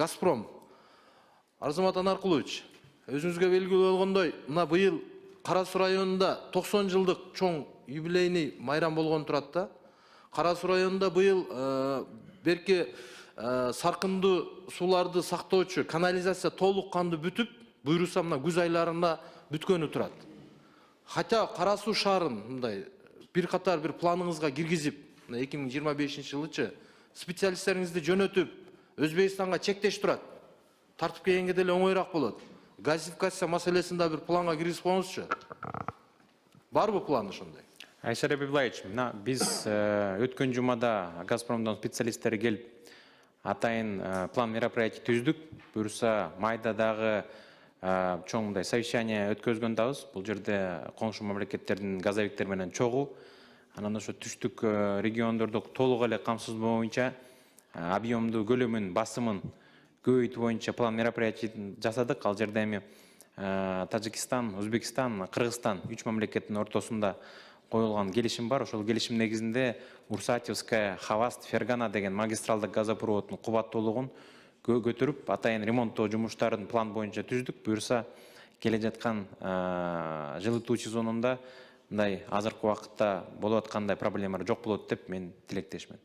Газпром. Арзамат Анаркулович, өзүңүзгө белгилүү болгондой, мына быйыл Кара Суу районунда 90 жылдык чоң юбилейный майрам болгон турат да. Кара Суу районунда быйыл берки саркындуу сууларды сактоочу канализация толук канды бүтүп, буйруса мына күз айларында бүткөнү турат. Хотя Кара Суу шаарын мындай бир катар бир планыңызга киргизип, 2025 жылычы специалисттериңизди жөнөтүп, Өзбекстанга чектеш турат. Тартып келгенге деле оңойраак болот. Газификация маселесинде бир планга киргизип коюңузчу. Барбы план ошондой? Айшар Абибуллаевич, биз өткөн жумада Газпромдон специалисттери келип, атайын план мероприятий түздүк. Буюрса майда дагы чоңдай совещание өткөзгөнбүз. Бул жерде коңшу мамлекеттердин газовиктер менен чогуу. Анан ошо түштүк региондорду толук эле камсыздоо боюнча объемду, көлөмүн, басымын көбөйтүү боюнча план мероприятий жасадык. Ал жерде эми Тажикстан, Өзбекстан, Кыргызстан 3 мамлекеттин ортосунда коюлган келишим бар. Ошол келишим негизинде Урсатьевская, Хаваст, Фергана деген магистралдык газопроводдун кубаттуулугун көтөрүп, атайын ремонттоо жумуштарын план боюнча түздүк. Буюрса келе жаткан жылытуу сезонунда мындай азыркы убакытта болуп аткандай проблемалар жок болот деп мен тилектешмин.